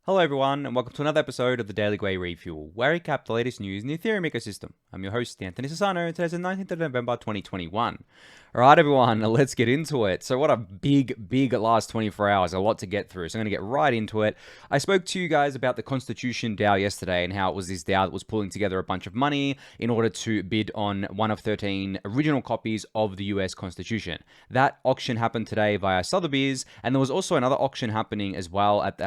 Hello everyone, and welcome to another episode of the Daily Gwei Refuel, where we recap the latest news in the Ethereum ecosystem. I'm your host, Anthony Sassano, and today's the 19th of November 2021. Alright everyone, let's get into it. So what a big last 24 hours, a lot to get through, so I'm going to get right into it. I spoke to you guys about the Constitution DAO yesterday, and how it was this DAO that was pulling together a bunch of money in order to bid on one of 13 original copies of the US Constitution. That auction happened today via Sotheby's, and there was also another auction happening as well at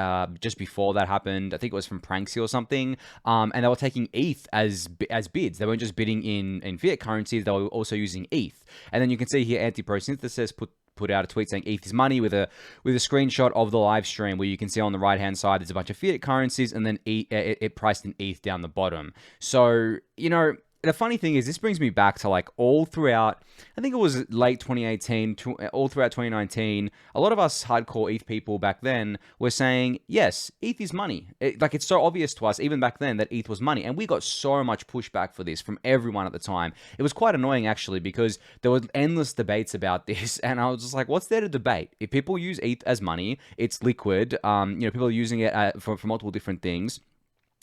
just before that happened. I think it was from Pranksy or something, and they were taking ETH as bids. They weren't just bidding in fiat currencies, they were also using ETH. And then you can see here Anti-Prosynthesis put out a tweet saying ETH is money with a screenshot of the live stream, where you can see on the right hand side there's a bunch of fiat currencies, and then it priced in ETH down the bottom. So, you know, the funny thing is, this brings me back to like all throughout, I think it was late 2018, all throughout 2019, a lot of us hardcore ETH people back then were saying, yes, ETH is money. It's so obvious to us, even back then, that ETH was money. And we got so much pushback for this from everyone at the time. It was quite annoying, actually, because there were endless debates about this. And I was just like, what's there to debate? If people use ETH as money, it's liquid. People are using it for multiple different things.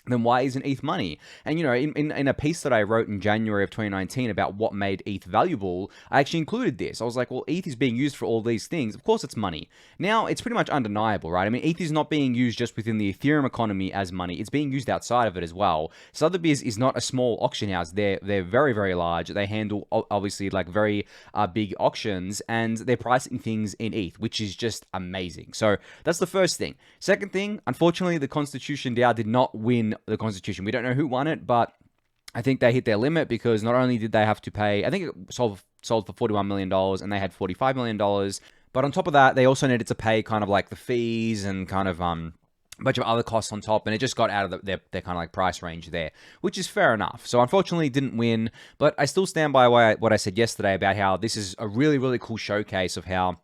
Then why isn't ETH money? And, you know, in a piece that I wrote in January of 2019 about what made ETH valuable, I actually included this. I was like, well, ETH is being used for all these things. Of course it's money. Now, it's pretty much undeniable, right? I mean, ETH is not being used just within the Ethereum economy as money. It's being used outside of it as well. Sotheby's is not a small auction house. They're very, very large. They handle, obviously, like very big auctions, and they're pricing things in ETH, which is just amazing. So that's the first thing. Second thing, unfortunately, the Constitution DAO did not win the Constitution. We don't know who won it, but I think they hit their limit, because not only did they have to pay, I think it sold for $41 million, and they had $45 million, but on top of that, they also needed to pay kind of like the fees and kind of a bunch of other costs on top, and it just got out of their kind of like price range there, which is fair enough. So unfortunately didn't win, but I still stand by what I said yesterday about how this is a really cool showcase of how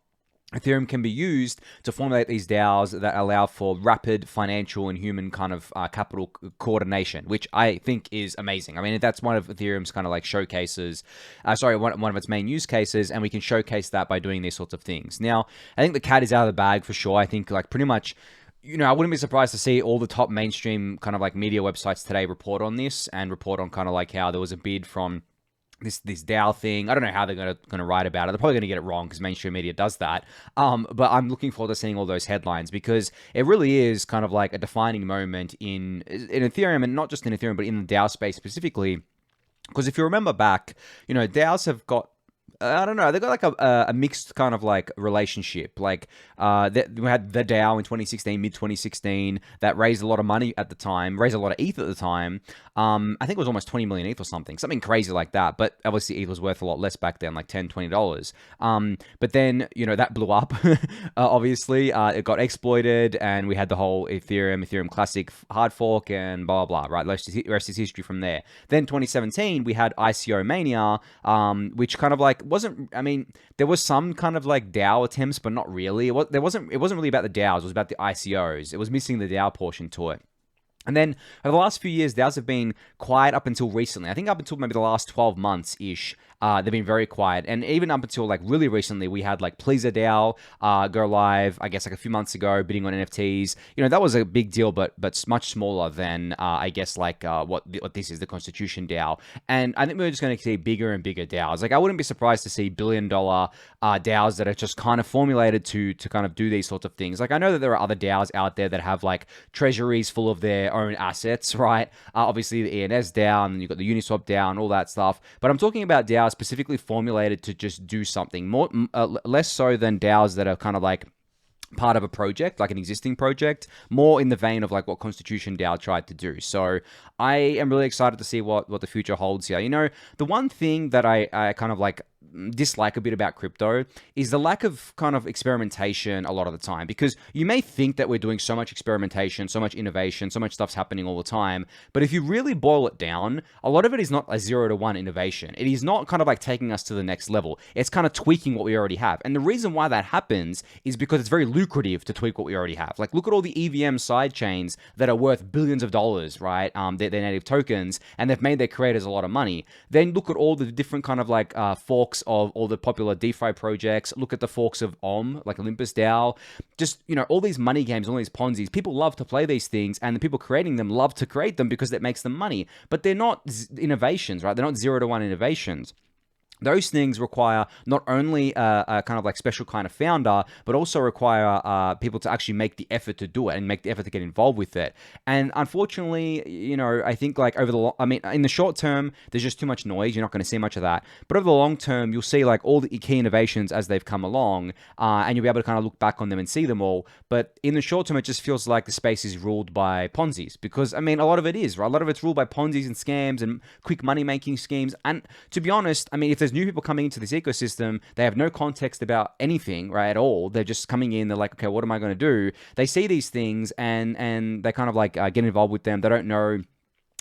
Ethereum can be used to formulate these DAOs that allow for rapid financial and human kind of capital coordination, which I think is amazing. I mean, that's one of Ethereum's kind of like showcases, one of its main use cases, and we can showcase that by doing these sorts of things. Now, I think the cat is out of the bag for sure. I think like pretty much, you know, I wouldn't be surprised to see all the top mainstream kind of like media websites today report on this, and report on kind of like how there was a bid from this DAO thing. I don't know how they're gonna write about it. They're probably gonna get it wrong, because mainstream media does that. But I'm looking forward to seeing all those headlines, because it really is kind of like a defining moment in Ethereum, and not just in Ethereum, but in the DAO space specifically. Because if you remember back, you know, DAOs have got, I don't know, they got like a mixed kind of like relationship. Like we had the DAO in 2016, mid 2016, that raised a lot of money at the time, raised a lot of ETH at the time. I think it was almost 20 million ETH or something crazy like that. But obviously ETH was worth a lot less back then, like $10, $20. But then, you know, that blew up. Obviously, it got exploited, and we had the whole Ethereum Classic hard fork and blah blah blah. Right, the rest is history from there. Then 2017, we had ICO mania, which kind of like wasn't, I mean, there was some kind of like DAO attempts, but not really. It wasn't really about the DAOs, it was about the ICOs. It was missing the DAO portion to it. And then over the last few years, DAOs have been quiet up until recently. I think up until maybe the last 12 months-ish, they've been very quiet. And even up until like really recently, we had like Pleaser DAO go live, I guess like a few months ago, bidding on NFTs. You know, that was a big deal, but much smaller than, I guess, like what this is, the Constitution DAO. And I think we're just going to see bigger and bigger DAOs. Like, I wouldn't be surprised to see billion-dollar DAOs that are just kind of formulated to kind of do these sorts of things. Like, I know that there are other DAOs out there that have like treasuries full of their own assets, right? Obviously the ENS DAO, and you've got the Uniswap DAO and all that stuff. But I'm talking about DAOs specifically formulated to just do something more, less so than DAOs that are kind of like part of a project, like an existing project, more in the vein of like what Constitution DAO tried to do. So I am really excited to see what the future holds here. You know, the one thing that I kind of like dislike a bit about crypto is the lack of kind of experimentation a lot of the time, because you may think that we're doing so much experimentation, so much innovation, so much stuff's happening all the time, but if you really boil it down, a lot of it is not a 0 to 1 innovation. It is not kind of like taking us to the next level. It's kind of tweaking what we already have. And the reason why that happens is because it's very lucrative to tweak what we already have. Like, look at all the EVM side chains that are worth billions of dollars, right? They're native tokens, and they've made their creators a lot of money. Then look at all the different kind of like forks of all the popular DeFi projects. Look at the forks of like Olympus DAO. Just, all these money games, all these Ponzi's. People love to play these things, and the people creating them love to create them because it makes them money. But they're not innovations, right? They're not 0-to-1 innovations. Those things require not only a kind of like special kind of founder, but also require people to actually make the effort to do it and make the effort to get involved with it. And unfortunately, I think like in the short term, there's just too much noise. You're not going to see much of that. But over the long term, you'll see like all the key innovations as they've come along, and you'll be able to kind of look back on them and see them all. But in the short term, it just feels like the space is ruled by Ponzi's, because a lot of it is, right? A lot of it's ruled by Ponzi's and scams and quick money making schemes. And to be honest, if there's new people coming into this ecosystem, they have no context about anything, right, at all. They're just coming in, they're like, okay, what am I going to do? They see these things and they kind of like get involved with them. They don't know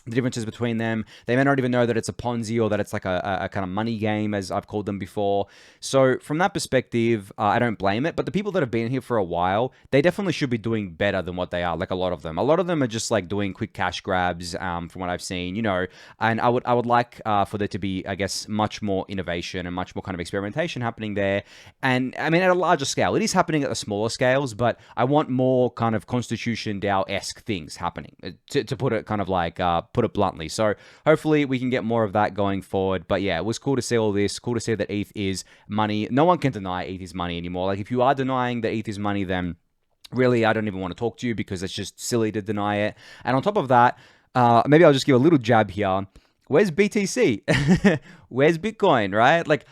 the differences between them. They may not even know that it's a Ponzi or that it's like a kind of money game, as I've called them before. So from that perspective, I don't blame it. But the people that have been here for a while, they definitely should be doing better than what they are. Like a lot of them are just like doing quick cash grabs, from what I've seen, and I would like for there to be, I guess, much more innovation and much more kind of experimentation happening there. And at a larger scale, it is happening at the smaller scales, but I want more kind of Constitution DAO-esque things happening, to put it kind of like, put it bluntly. So hopefully we can get more of that going forward. But yeah, it was cool to see all this. Cool to see that ETH is money. No one can deny ETH is money anymore. Like if you are denying that ETH is money, then really I don't even want to talk to you, because it's just silly to deny it. And on top of that, maybe I'll just give a little jab here. Where's BTC? Where's Bitcoin, right? Like,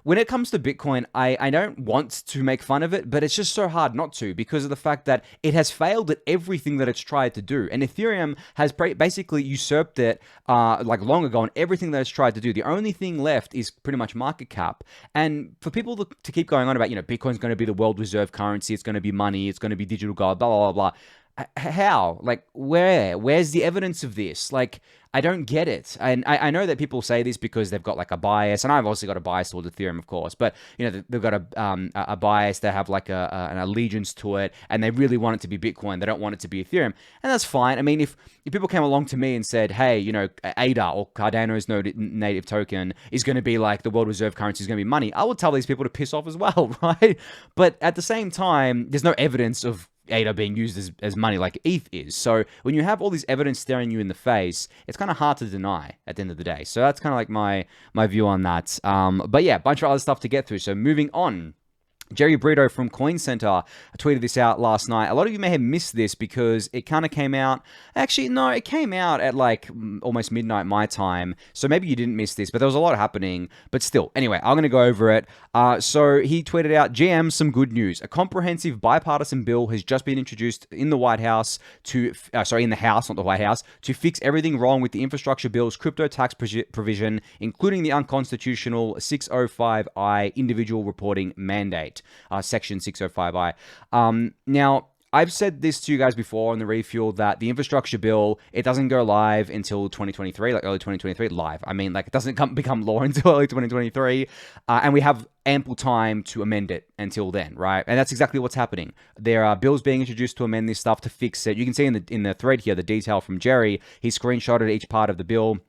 when it comes to Bitcoin, I don't want to make fun of it, but it's just so hard not to, because of the fact that it has failed at everything that it's tried to do. And Ethereum has basically usurped it like long ago on everything that it's tried to do. The only thing left is pretty much market cap. And for people to keep going on about, Bitcoin's going to be the world reserve currency, it's going to be money, it's going to be digital gold, blah, blah, blah, blah. How? Like, where's the evidence of this? Like, I don't get it. And I know that people say this because they've got like a bias, and I've also got a bias towards Ethereum, of course, but they've got a bias. They have like an allegiance to it, and they really want it to be Bitcoin. They don't want it to be Ethereum, and that's fine. If people came along to me and said, hey, ADA, or Cardano's native token, is going to be like the world reserve currency, is going to be money, I would tell these people to piss off as well, right? But at the same time, there's no evidence of ADA being used as money like ETH is. So when you have all this evidence staring you in the face, it's kind of hard to deny at the end of the day. So that's kind of like my view on that. But yeah, a bunch of other stuff to get through. So moving on. Jerry Brito from Coin Center tweeted this out last night. A lot of you may have missed this because it kind of came out. Actually, no, it came out at like almost midnight my time. So maybe you didn't miss this, but there was a lot happening. But still, anyway, I'm going to go over it. So he tweeted out, GM, some good news. A comprehensive bipartisan bill has just been introduced in the White House in the House, not the White House, to fix everything wrong with the infrastructure bill's crypto tax provision, including the unconstitutional 605I individual reporting mandate. Section 605I. Now, I've said this to you guys before on the Refuel that the infrastructure bill, it doesn't go live until 2023, like early 2023, live. It doesn't become law until early 2023, and we have ample time to amend it until then, right? And that's exactly what's happening. There are bills being introduced to amend this stuff, to fix it. You can see in the thread here, the detail from Jerry. He screenshotted each part of the bill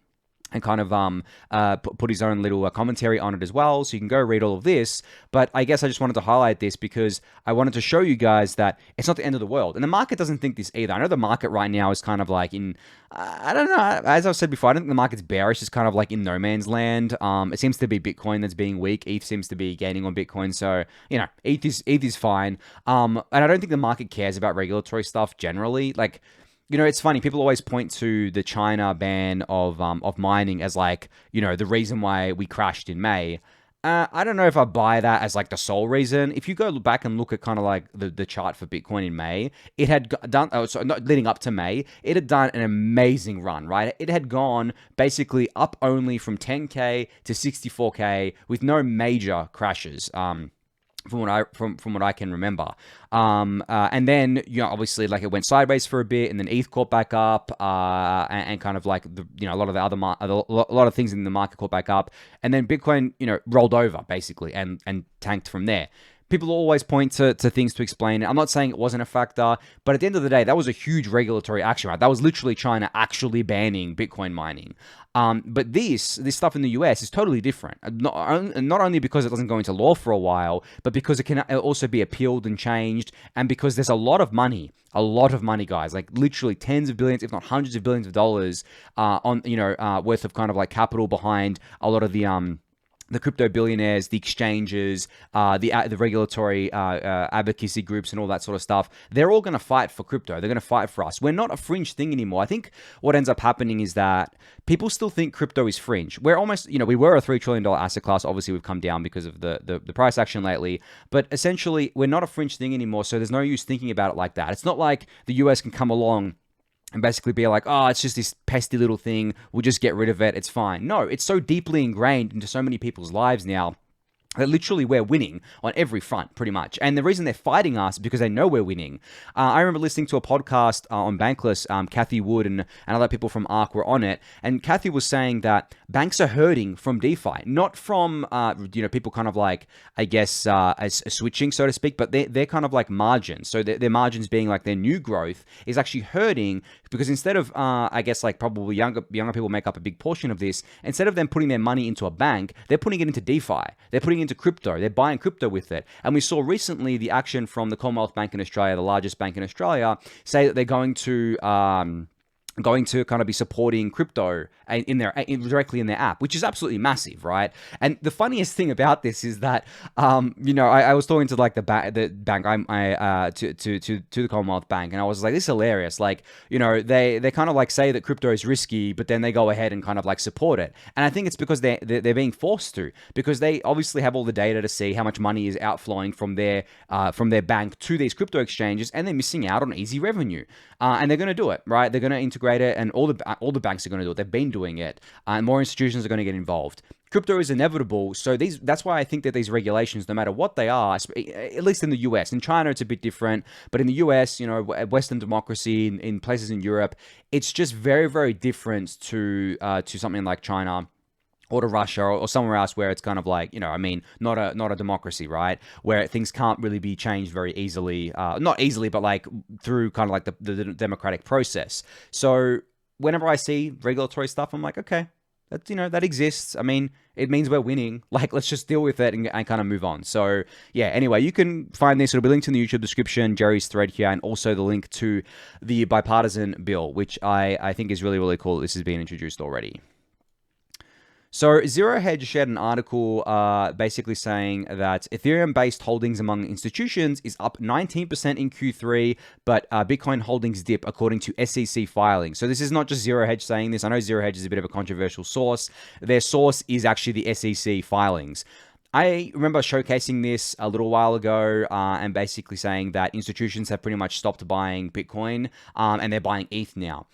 and kind of put his own little commentary on it as well, so you can go read all of this. But I guess I just wanted to highlight this because I wanted to show you guys that it's not the end of the world. And the market doesn't think this either. I know the market right now is kind of like in, I don't know, as I've said before, I don't think the market's bearish. It's kind of like in no man's land. It seems to be Bitcoin that's being weak. ETH seems to be gaining on Bitcoin. So, ETH is fine. And I don't think the market cares about regulatory stuff generally. Like, it's funny. People always point to the China ban of mining as like, the reason why we crashed in May. I don't know if I buy that as like the sole reason. If you go back and look at kind of like the chart for Bitcoin in May, it had done, not leading up to May, it had done an amazing run, right? It had gone basically up only from 10K to 64K with no major crashes. From what I can remember, and then obviously like it went sideways for a bit, and then ETH caught back up, and kind of like a lot of the other a lot of things in the market caught back up, and then Bitcoin rolled over basically and tanked from there. people always point to things to explain it. I'm not saying it wasn't a factor, but at the end of the day, that was a huge regulatory action, right? That was literally China actually banning Bitcoin mining. But this stuff in the US is totally different. Not only because it doesn't go into law for a while, but because it can also be appealed and changed, and because there's a lot of money, guys, like literally tens of billions, if not hundreds of billions of dollars, worth of kind of like capital behind a lot of the crypto billionaires, the exchanges, the regulatory advocacy groups and all that sort of stuff. They're all going to fight for crypto. They're going to fight for us. We're not a fringe thing anymore. I think what ends up happening is that people still think crypto is fringe. We're almost, we were a $3 trillion asset class. Obviously, we've come down because of the price action lately. But essentially, we're not a fringe thing anymore. So there's no use thinking about it like that. It's not like the US can come along and basically be like, oh, it's just this pesky little thing. We'll just get rid of it. It's fine. No, it's so deeply ingrained into so many people's lives now that literally we're winning on every front, pretty much. And the reason they're fighting us is because they know we're winning. I remember listening to a podcast on Bankless. Kathy Wood and other people from Arc were on it. And Kathy was saying that banks are hurting from DeFi, not from, people kind of like, I guess, as switching, so to speak, but they're kind of like margins. So their margins being like their new growth is actually hurting because instead of, I guess, like probably younger people make up a big portion of this, instead of them putting their money into a bank, they're putting it into DeFi. They're putting into crypto. They're buying crypto with it. And we saw recently the action from the Commonwealth Bank in Australia, the largest bank in Australia, say that they're going to kind of be supporting crypto directly in their app, which is absolutely massive, right? And the funniest thing about this is that, I was talking to like the bank, to the Commonwealth Bank, and I was like, this is hilarious. Like, they kind of like say that crypto is risky, but then they go ahead and kind of like support it. And I think it's because they're being forced to, because they obviously have all the data to see how much money is outflowing from their bank to these crypto exchanges, and they're missing out on easy revenue. And they're going to do it, right? They're going to integrate it, and all the banks are going to do it. They've been doing it, and more institutions are going to get involved. Crypto is inevitable, so that's why I think that these regulations, no matter what they are, at least in the US, in China it's a bit different, but in the US, Western democracy, in places in Europe, it's just very, very different to something like China or to Russia or somewhere else where it's kind of like, not a democracy, right? Where things can't really be changed very easily, not easily, but like through kind of like the democratic process. So whenever I see regulatory stuff, I'm like, okay, that's, that exists. I mean, it means we're winning. Like, let's just deal with it and kind of move on. So yeah, anyway, you can find this. It'll be linked in the YouTube description, Jerry's thread here, and also the link to the bipartisan bill, which I think is really, really cool. This has been introduced already. So Zero Hedge shared an article basically saying that Ethereum-based holdings among institutions is up 19% in Q3, but Bitcoin holdings dip according to SEC filings. So this is not just Zero Hedge saying this. I know Zero Hedge is a bit of a controversial source. Their source is actually the SEC filings. I remember showcasing this a little while ago and basically saying that institutions have pretty much stopped buying Bitcoin and they're buying ETH now.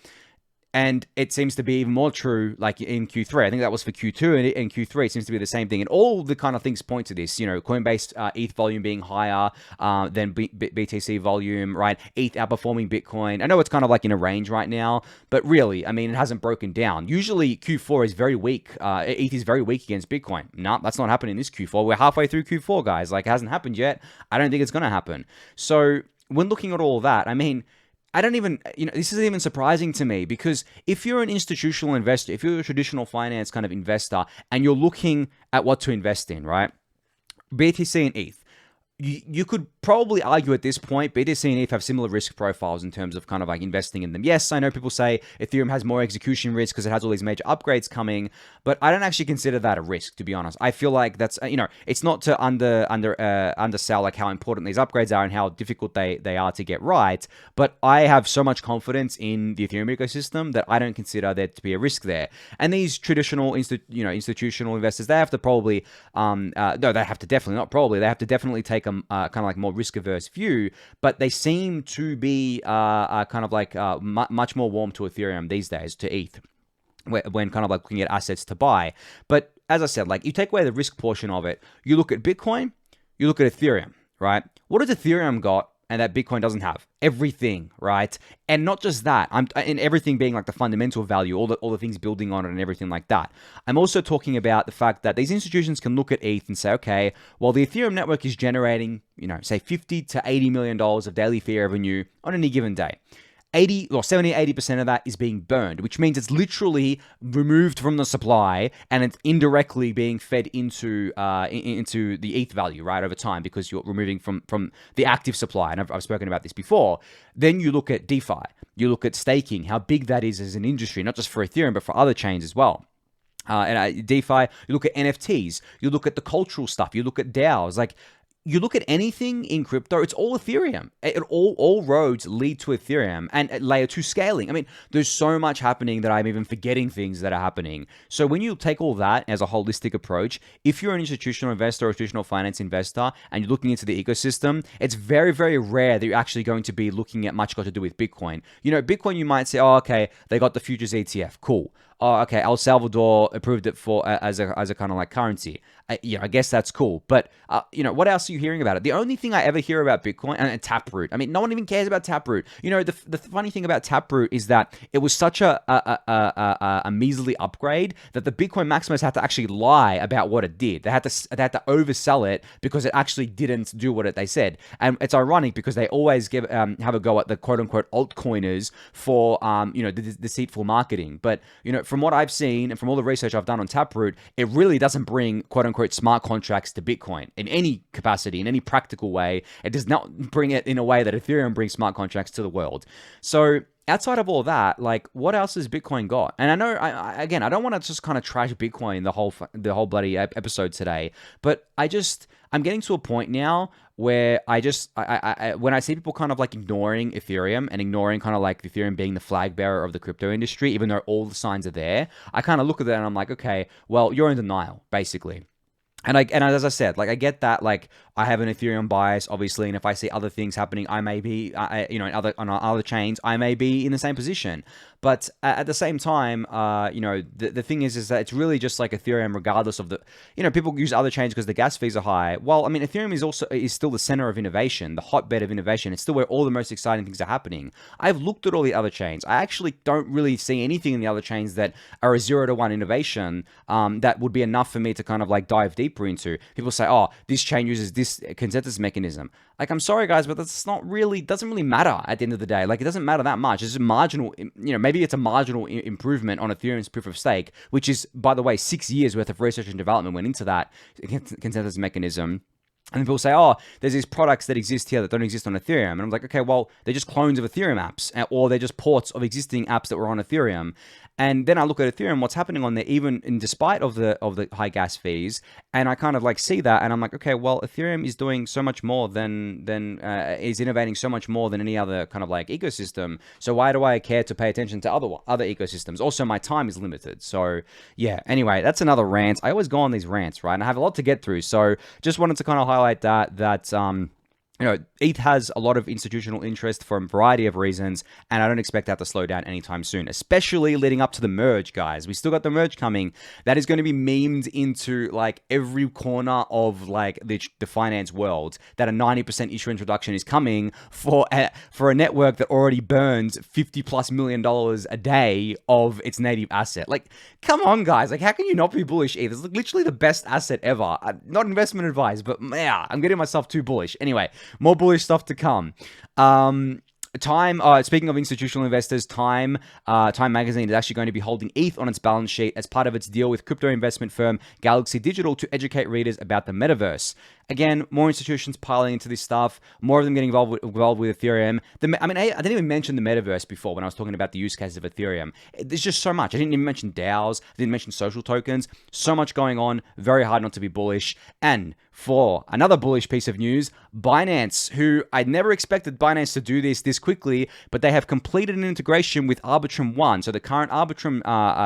And it seems to be even more true, like in Q3. I think that was for Q2, and in Q3 it seems to be the same thing. And all the kind of things point to this. Coinbase ETH volume being higher than BTC volume, right? ETH outperforming Bitcoin. I know it's kind of like in a range right now, but really, I mean, it hasn't broken down. Usually Q4 is very weak. ETH is very weak against Bitcoin. No, that's not happening this Q4. We're halfway through Q4, guys. Like, it hasn't happened yet. I don't think it's going to happen. So when looking at all that, I mean, I don't even, this isn't even surprising to me, because if you're an institutional investor, if you're a traditional finance kind of investor, and you're looking at what to invest in, right? BTC and ETH. You could probably argue at this point, BTC and ETH have similar risk profiles in terms of kind of like investing in them. Yes, I know people say Ethereum has more execution risk because it has all these major upgrades coming, but I don't actually consider that a risk, to be honest. I feel like that's, it's not to undersell like how important these upgrades are and how difficult they are to get right, but I have so much confidence in the Ethereum ecosystem that I don't consider there to be a risk there. And these traditional institutional investors, they have to probably, they have to definitely take kind of like more risk-averse view, but they seem to be kind of like much more warm to Ethereum these days, to ETH, when kind of like looking at assets to buy. But as I said, like, you take away the risk portion of it, you look at Bitcoin, you look at Ethereum, right? What has Ethereum got and that Bitcoin doesn't have. Everything, right? And not just that, and everything being like the fundamental value, all the things building on it and everything like that. I'm also talking about the fact that these institutions can look at ETH and say, okay, well, the Ethereum network is generating, say $50 to $80 million of daily fee revenue on any given day. 70-80% of that is being burned, which means it's literally removed from the supply and it's indirectly being fed into the ETH value, right, over time, because you're removing from the active supply. And I've spoken about this before. Then you look at DeFi, you look at staking, how big that is as an industry, not just for Ethereum, but for other chains as well. DeFi, you look at NFTs, you look at the cultural stuff, you look at DAOs, you look at anything in crypto, it's all Ethereum. All roads lead to Ethereum and layer 2 scaling. I mean, there's so much happening that I'm even forgetting things that are happening. So when you take all that as a holistic approach, if you're an institutional investor or institutional finance investor and you're looking into the ecosystem, it's very, very rare that you're actually going to be looking at much got to do with Bitcoin. Bitcoin, you might say, oh, okay, they got the futures ETF. Cool. Oh, okay, El Salvador approved it for as a kind of like currency. I guess that's cool. But, what else are you hearing about it? The only thing I ever hear about Bitcoin, and Taproot. I mean, no one even cares about Taproot. The funny thing about Taproot is that it was such a measly upgrade that the Bitcoin maximers had to actually lie about what it did. They had to oversell it because it actually didn't do what they said. And it's ironic because they always have a go at the quote unquote altcoiners for, the deceitful marketing. But, from what I've seen and from all the research I've done on Taproot, it really doesn't bring quote unquote smart contracts to Bitcoin in any capacity, in any practical way. It does not bring it in a way that Ethereum brings smart contracts to the world. So outside of all that, what else has Bitcoin got? And I know, I don't want to just kind of trash Bitcoin the whole bloody episode today, but I'm getting to a point now where when I see people kind of ignoring Ethereum and ignoring kind of Ethereum being the flag bearer of the crypto industry, even though all the signs are there, I kind of look at that and I'm like, okay, well, you're in denial, basically. And as I said, I get that, I have an Ethereum bias, obviously, and if I see other things happening, I may be, on other chains, I may be in the same position. But at the same time, the thing is that it's really just like Ethereum, regardless of the, people use other chains because the gas fees are high. Well, I mean, Ethereum is still the center of innovation, the hotbed of innovation. It's still where all the most exciting things are happening. I've looked at all the other chains. I actually don't really see anything in the other chains that are a 0-to-1 innovation that would be enough for me to kind of dive deeper into. People say, oh, this chain uses this consensus mechanism. I'm sorry guys, but that's doesn't really matter at the end of the day. It doesn't matter that much. It's a marginal, maybe it's a marginal improvement on Ethereum's proof of stake, which is, by the way, 6 years worth of research and development went into that consensus mechanism. And people say, oh, there's these products that exist here that don't exist on Ethereum. And I'm like, okay, well, they're just clones of Ethereum apps, or they're just ports of existing apps that were on Ethereum. And then I look at Ethereum, what's happening on there, even in despite of the high gas fees, and I kind of see that, and I'm like, okay, well, Ethereum is doing so much more than is innovating so much more than any other kind of ecosystem. So why do I care to pay attention to other ecosystems? Also, my time is limited. So yeah. Anyway, that's another rant. I always go on these rants, right? And I have a lot to get through. So just wanted to kind of highlight that. ETH has a lot of institutional interest for a variety of reasons, and I don't expect that to slow down anytime soon, especially leading up to the merge, guys. We still got the merge coming. That is going to be memed into every corner of the finance world, that a 90% issue introduction is coming for a network that already burns $50+ million a day of its native asset. Come on, guys. How can you not be bullish ETH? It's literally the best asset ever. Not investment advice, but yeah, I'm getting myself too bullish. Anyway, more bullish stuff to come. Speaking of institutional investors, Time Magazine is actually going to be holding ETH on its balance sheet as part of its deal with crypto investment firm Galaxy Digital to educate readers about the metaverse. Again, more institutions piling into this stuff, more of them getting involved with Ethereum. I didn't even mention the metaverse before when I was talking about the use cases of Ethereum. There's just so much. I didn't even mention DAOs. I didn't mention social tokens. So much going on. Very hard not to be bullish. And for another bullish piece of news, Binance, who I never expected Binance to do this quickly, but they have completed an integration with Arbitrum One, so the current Arbitrum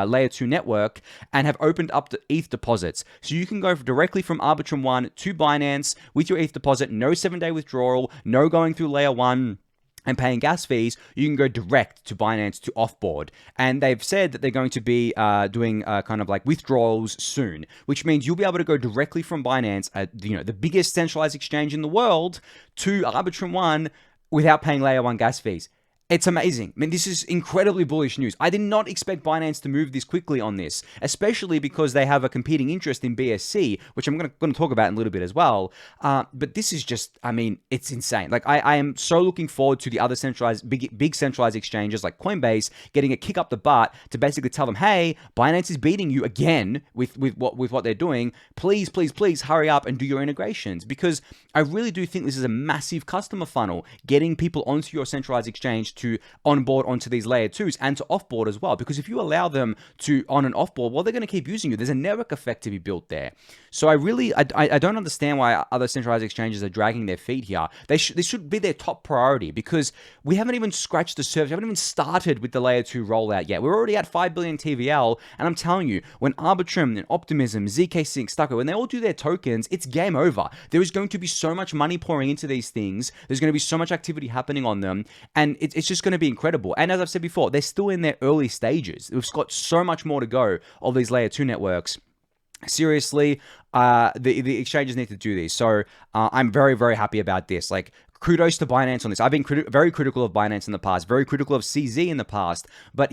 Layer 2 network, and have opened up the ETH deposits. So you can go directly from Arbitrum One to Binance with your ETH deposit, no 7-day withdrawal, no going through Layer 1 and paying gas fees. You can go direct to Binance to offboard. And they've said that they're going to be doing kind of withdrawals soon, which means you'll be able to go directly from Binance, the biggest centralized exchange in the world, to Arbitrum One, without paying layer 1 gas fees. It's amazing. I mean, this is incredibly bullish news. I did not expect Binance to move this quickly on this, especially because they have a competing interest in BSC, which I'm going to talk about in a little bit as well. But this is just, I mean, it's insane. Like, I am so looking forward to the other centralized, big centralized exchanges like Coinbase getting a kick up the butt to basically tell them, hey, Binance is beating you again with what they're doing. Please, please, please hurry up and do your integrations, because I really do think this is a massive customer funnel, getting people onto your centralized exchange to onboard onto these layer 2s and to offboard as well. Because if you allow them to on and offboard, well, they're going to keep using you. There's a network effect to be built there. So I don't understand why other centralized exchanges are dragging their feet here. This should be their top priority, because we haven't even scratched the surface. We haven't even started with the layer 2 rollout yet. We're already at 5 billion TVL, and I'm telling you, when Arbitrum and Optimism, zkSync, Stucco, when they all do their tokens, it's game over. There is going to be so much money pouring into these things. There's going to be so much activity happening on them, and it's just going to be incredible. And as I've said before, they're still in their early stages. We've got so much more to go of these layer 2 networks. Seriously, the exchanges need to do this. So I'm very, very happy about this. Like, kudos to Binance on this. I've been very critical of Binance in the past, very critical of CZ in the past, but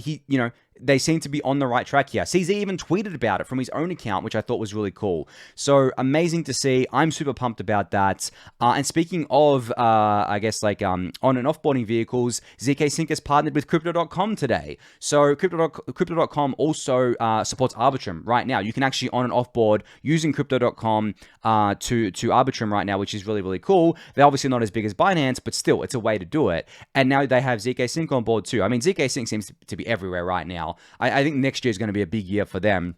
they seem to be on the right track here. CZ even tweeted about it from his own account, which I thought was really cool. So amazing to see. I'm super pumped about that. And speaking of, I guess, like on and offboarding vehicles, zkSync has partnered with crypto.com today. So crypto.com also supports Arbitrum right now. You can actually on and offboard using crypto.com to Arbitrum right now, which is really, really cool. They're obviously not as big as Binance, but still, it's a way to do it. And now they have zkSync on board too. I mean, zkSync seems to be everywhere right now. I think next year is going to be a big year for them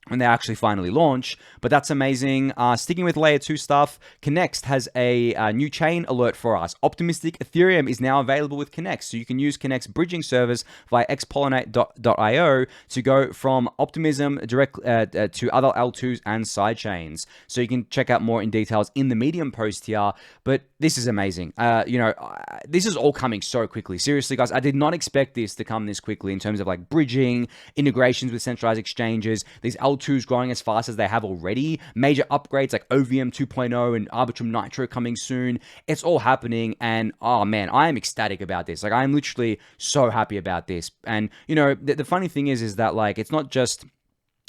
when they actually finally launch, but that's amazing. Sticking with layer 2 stuff, Connext has a new chain alert for us. Optimistic Ethereum is now available with Connext, so you can use Connext bridging servers via xPollinateIO to go from Optimism direct to other L2s and sidechains. So you can check out more in details in the Medium post here, but this is amazing. This is all coming so quickly. Seriously, guys, I did not expect this to come this quickly in terms of like bridging, integrations with centralized exchanges, these L2s growing as fast as they have already, major upgrades like OVM 2.0 and Arbitrum Nitro coming soon. It's all happening, and oh man, I am ecstatic about this. Like, I'm literally so happy about this. And the funny thing is that like it's not just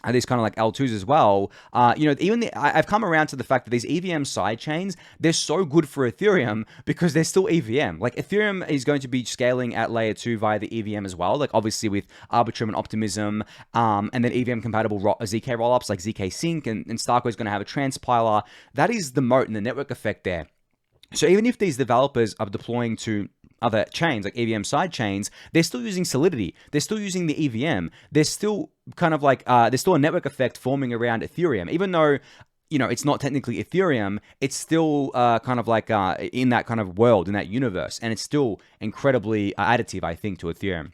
these kind of like L2s as well. I've come around to the fact that these EVM sidechains, they're so good for Ethereum because they're still EVM. Like, Ethereum is going to be scaling at layer 2 via the EVM as well, like obviously with Arbitrum and Optimism, and then EVM compatible ZK rollups like zkSync, and Starco is going to have a transpiler. That is the moat and the network effect there. So even if these developers are deploying to other chains like EVM side chains, they're still using Solidity. They're still using the EVM. There's still kind of like there's still a network effect forming around Ethereum, even though it's not technically Ethereum. It's still kind of like in that kind of world, in that universe, and it's still incredibly additive, I think, to Ethereum.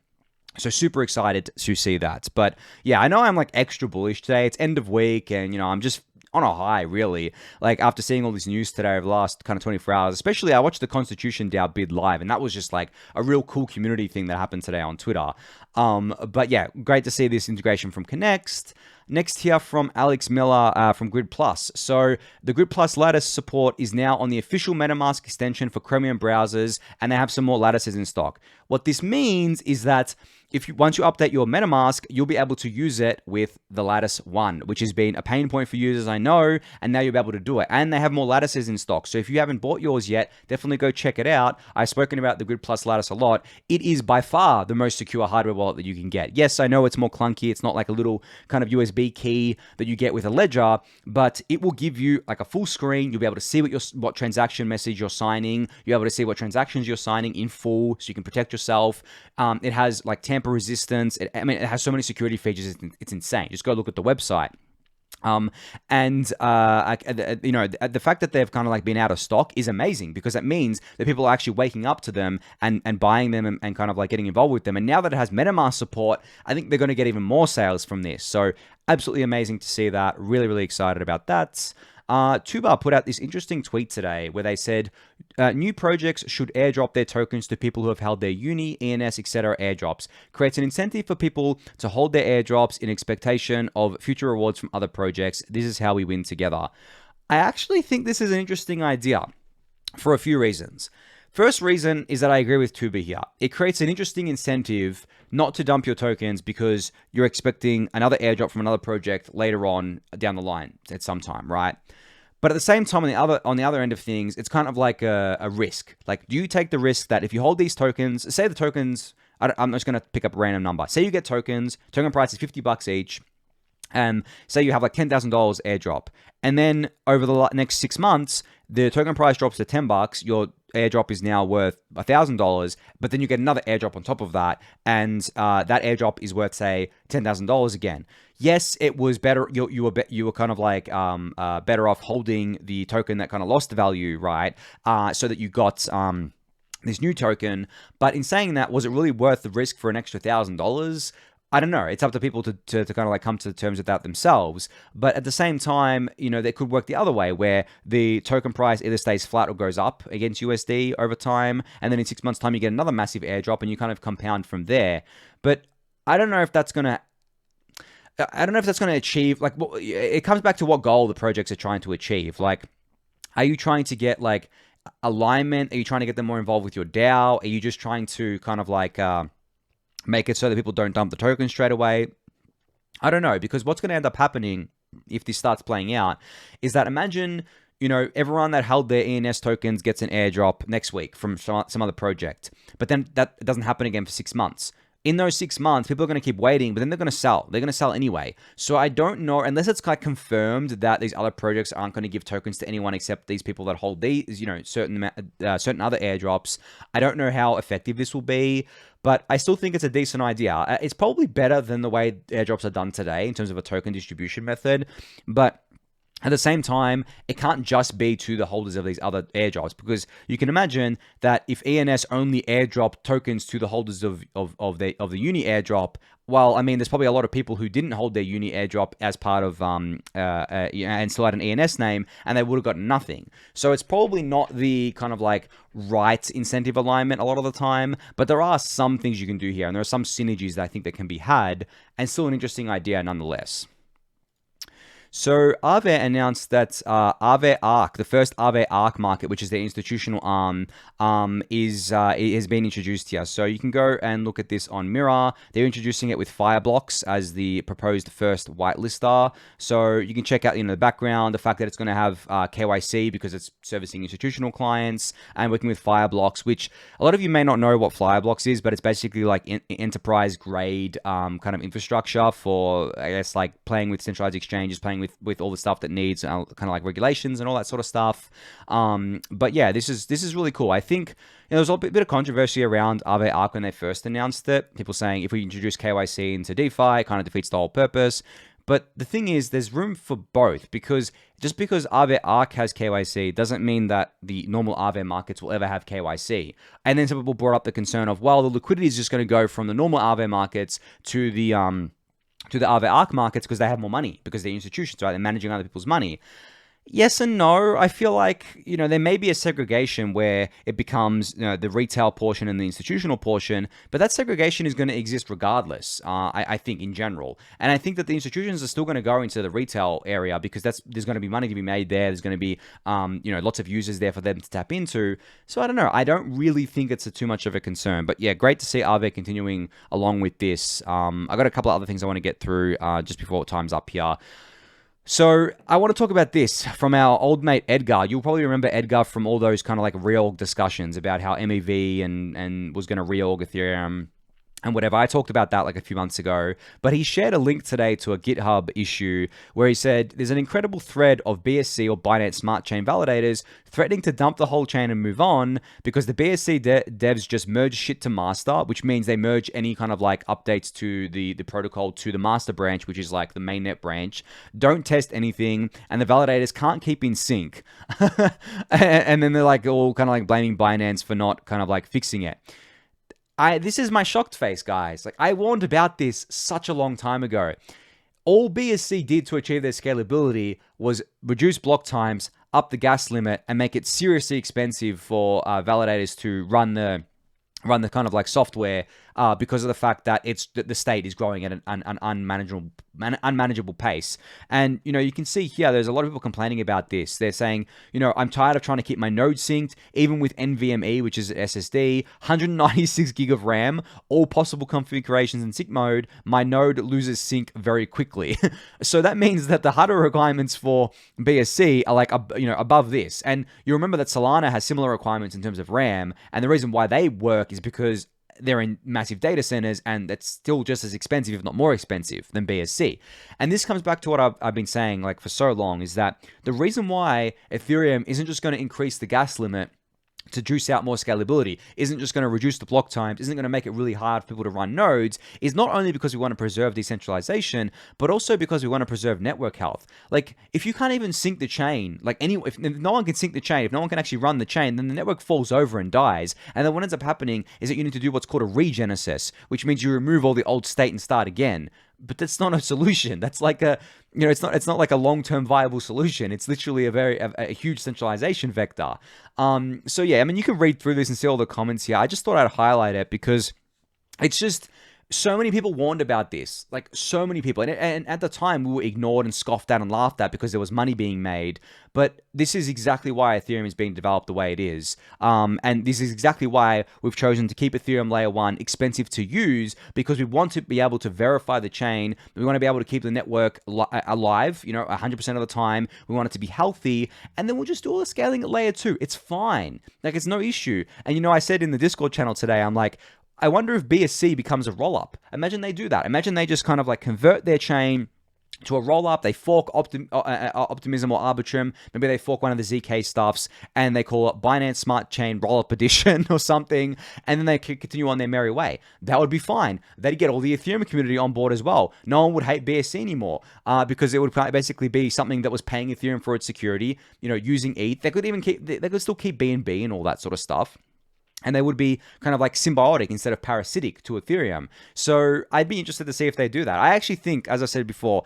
So super excited to see that. But yeah, I know I'm like extra bullish today. It's end of week, and I'm just on a high, really. Like, after seeing all this news today over the last kind of 24 hours, especially I watched the Constitution DAO bid live, and that was just like a real cool community thing that happened today on Twitter. But yeah, great to see this integration from Connext. Next here from Alex Miller from Grid Plus. So the Grid Plus lattice support is now on the official Metamask extension for Chromium browsers, and they have some more lattices in stock. What this means is that once you update your MetaMask, you'll be able to use it with the Lattice One, which has been a pain point for users, I know, and now you'll be able to do it. And they have more lattices in stock. So if you haven't bought yours yet, definitely go check it out. I've spoken about the Grid Plus lattice a lot. It is by far the most secure hardware wallet that you can get. Yes, I know it's more clunky. It's not like a little kind of USB key that you get with a ledger, but it will give you like a full screen. You'll be able to see what transaction message you're signing. You'll be able to see what transactions you're signing in full, so you can protect yourself. It has like tamper resistance. It has so many security features. It's insane. Just go look at the website. The fact that they've kind of like been out of stock is amazing, because that means that people are actually waking up to them and buying them and kind of like getting involved with them. And now that it has MetaMask support, I think they're going to get even more sales from this. So absolutely amazing to see that. Really, really excited about that. Tuba put out this interesting tweet today where they said new projects should airdrop their tokens to people who have held their uni, ENS, etc. airdrops. Creates an incentive for people to hold their airdrops in expectation of future rewards from other projects. This is how we win together. I actually think this is an interesting idea for a few reasons. First reason is that I agree with Tuba here. It creates an interesting incentive not to dump your tokens because you're expecting another airdrop from another project later on down the line at some time, right? But at the same time, on the other end of things, it's kind of like a risk. Like, do you take the risk that if you hold these tokens, say the tokens, I'm just going to pick up a random number. Say you get tokens, token price is $50 each. Say you have like $10,000 airdrop, and then over the next 6 months, the token price drops to $10. Your airdrop is now worth $1,000, but then you get another airdrop on top of that, and that airdrop is worth, say, $10,000 again. Yes, it was better. You were kind of like better off holding the token that kind of lost the value, right? So that you got this new token. But in saying that, was it really worth the risk for an extra $1,000? I don't know. It's up to people to kind of like come to terms with that themselves. But at the same time, they could work the other way where the token price either stays flat or goes up against USD over time. And then in 6 months' time, you get another massive airdrop and you kind of compound from there. But I don't know if that's going to achieve, like, it comes back to what goal the projects are trying to achieve. Like, are you trying to get like alignment? Are you trying to get them more involved with your DAO? Are you just trying to kind of like, make it so that people don't dump the token straight away? I don't know, because what's going to end up happening if this starts playing out is that imagine, everyone that held their ENS tokens gets an airdrop next week from some other project, but then that doesn't happen again for 6 months. In those 6 months, people are going to keep waiting, but then they're going to sell. They're going to sell anyway. So I don't know, unless it's like confirmed that these other projects aren't going to give tokens to anyone except these people that hold these, certain other airdrops. I don't know how effective this will be, but I still think it's a decent idea. It's probably better than the way airdrops are done today in terms of a token distribution method, but at the same time, it can't just be to the holders of these other airdrops, because you can imagine that if ENS only airdrop tokens to the holders of the uni airdrop, well, I mean, there's probably a lot of people who didn't hold their uni airdrop as part of and still had an ENS name, and they would have gotten nothing. So it's probably not the kind of like right incentive alignment a lot of the time, but there are some things you can do here, and there are some synergies that I think that can be had, and still an interesting idea nonetheless. So Aave announced that Aave Arc, the first Aave Arc market, which is their institutional arm, has been introduced here. So you can go and look at this on Mirror. They're introducing it with Fireblocks as the proposed first whitelister. So you can check out the background, the fact that it's going to have KYC because it's servicing institutional clients and working with Fireblocks, which a lot of you may not know what Fireblocks is, but it's basically like enterprise grade kind of infrastructure for, I guess, like playing with centralized exchanges, playing with all the stuff that needs kind of like regulations and all that sort of stuff. But yeah, this is really cool. I think there was a bit of controversy around Aave Arc when they first announced it. People saying if we introduce KYC into DeFi, it kind of defeats the whole purpose. But the thing is, there's room for both, because just because Aave Arc has KYC doesn't mean that the normal Aave markets will ever have KYC. And then some people brought up the concern of, well, the liquidity is just going to go from the normal Aave markets to the Aave Arc markets because they have more money, because they're institutions, right? They're managing other people's money. Yes and no. I feel like, there may be a segregation where it becomes, the retail portion and the institutional portion, but that segregation is going to exist regardless, I think, in general. And I think that the institutions are still going to go into the retail area because there's going to be money to be made there. There's going to be, lots of users there for them to tap into. So I don't know. I don't really think it's too much of a concern. But yeah, great to see Aave continuing along with this. I got a couple of other things I want to get through just before time's up here. So I want to talk about this from our old mate Edgar. You'll probably remember Edgar from all those kind of like reorg discussions about how MEV and was going to reorg Ethereum and whatever. I talked about that like a few months ago, but he shared a link today to a GitHub issue where he said there's an incredible thread of BSC or Binance Smart Chain validators threatening to dump the whole chain and move on because the BSC devs just merge shit to master, which means they merge any kind of like updates to the protocol to the master branch, which is like the mainnet branch, don't test anything, and the validators can't keep in sync. And then they're like all kind of like blaming Binance for not kind of like fixing it. This is my shocked face, guys. Like, I warned about this such a long time ago. All BSC did to achieve their scalability was reduce block times, up the gas limit, and make it seriously expensive for validators to run the kind of like software because of the fact that the state is growing at an unmanageable pace. And, you can see here, there's a lot of people complaining about this. They're saying, I'm tired of trying to keep my node synced, even with NVMe, which is SSD, 196 gig of RAM, all possible configurations in sync mode, my node loses sync very quickly. So that means that the hardware requirements for BSC are like, above this. And you remember that Solana has similar requirements in terms of RAM, and the reason why they work is because they're in massive data centers, and that's still just as expensive, if not more expensive, than BSC. And this comes back to what I've been saying like for so long, is that the reason why Ethereum isn't just going to increase the gas limit to juice out more scalability, isn't just going to reduce the block times, isn't going to make it really hard for people to run nodes, is not only because we want to preserve decentralization, but also because we want to preserve network health. Like, if you can't even sync the chain, if no one can sync the chain, if no one can actually run the chain, then the network falls over and dies. And then what ends up happening is that you need to do what's called a regenesis, which means you remove all the old state and start again. But that's not a solution. That's like it's not like a long-term viable solution. It's literally a huge centralization vector. So yeah, I mean, you can read through this and see all the comments here. I just thought I'd highlight it because it's just, so many people warned about this, like so many people. And at the time, we were ignored and scoffed at and laughed at because there was money being made. But this is exactly why Ethereum is being developed the way it is. And this is exactly why we've chosen to keep Ethereum Layer 1 expensive to use, because we want to be able to verify the chain. We want to be able to keep the network alive, 100% of the time. We want it to be healthy. And then we'll just do all the scaling at Layer 2. It's fine. Like, it's no issue. And, I said in the Discord channel today, I'm like, I wonder if BSC becomes a rollup. Imagine they do that. Imagine they just kind of like convert their chain to a rollup. They fork Optimism or Arbitrum. Maybe they fork one of the zk stuffs and they call it Binance Smart Chain Rollup Edition or something. And then they could continue on their merry way. That would be fine. They'd get all the Ethereum community on board as well. No one would hate BSC anymore because it would basically be something that was paying Ethereum for its security, using ETH. They could still keep BNB and all that sort of stuff. And they would be kind of like symbiotic instead of parasitic to Ethereum. So I'd be interested to see if they do that. I actually think, as I said before,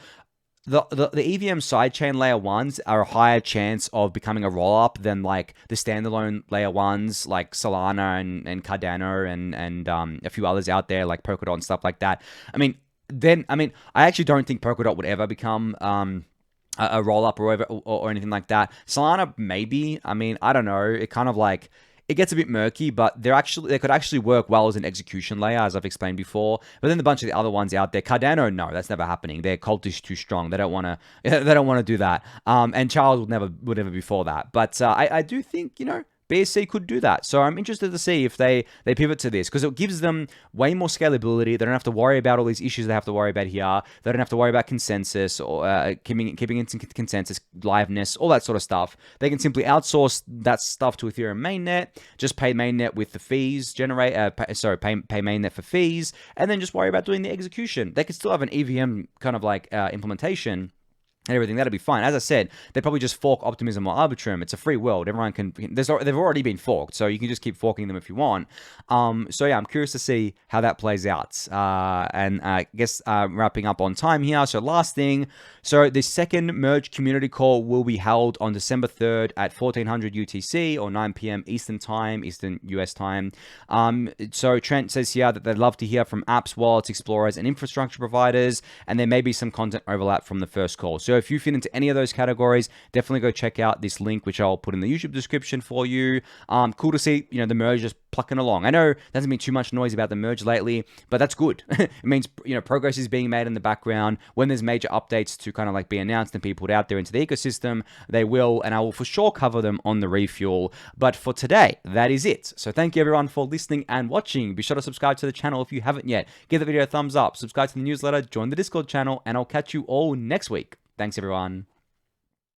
the EVM sidechain layer 1s are a higher chance of becoming a rollup than like the standalone layer 1s like Solana and Cardano and a few others out there like Polkadot and stuff like that. I actually don't think Polkadot would ever become a rollup or anything like that. Solana, maybe. I don't know. It kind of like, it gets a bit murky, but they could actually work well as an execution layer, as I've explained before. But then a bunch of the other ones out there, Cardano, no, that's never happening. Their cult is too strong. They don't want to do that. And Charles would never be for that. But I do think, BSC could do that. So I'm interested to see if they pivot to this, because it gives them way more scalability. They don't have to worry about all these issues they have to worry about here. They don't have to worry about consensus or keeping it in consensus, liveness, all that sort of stuff. They can simply outsource that stuff to Ethereum mainnet, just pay mainnet with the fees, pay mainnet for fees, and then just worry about doing the execution. They could still have an EVM kind of like implementation and everything. That'll be fine. As I said, they probably just fork Optimism or Arbitrum. It's a free world. Everyone can. They've already been forked, so you can just keep forking them if you want. So yeah, I'm curious to see how that plays out. And I guess wrapping up on time here. So last thing. So the second merge community call will be held on December 3rd at 1400 UTC or 9 p.m. Eastern US time. So Trent says here that they'd love to hear from apps, wallets, explorers, and infrastructure providers, and there may be some content overlap from the first call. So if you fit into any of those categories, definitely go check out this link, which I'll put in the YouTube description for you. Cool to see, the merge just plucking along. I know there hasn't been too much noise about the merge lately, but that's good. It means, progress is being made in the background. When there's major updates to kind of like be announced and be put out there into the ecosystem, they will, and I will for sure cover them on the Refuel. But for today, that is it. So thank you everyone for listening and watching. Be sure to subscribe to the channel if you haven't yet. Give the video a thumbs up, subscribe to the newsletter, join the Discord channel, and I'll catch you all next week. Thanks everyone.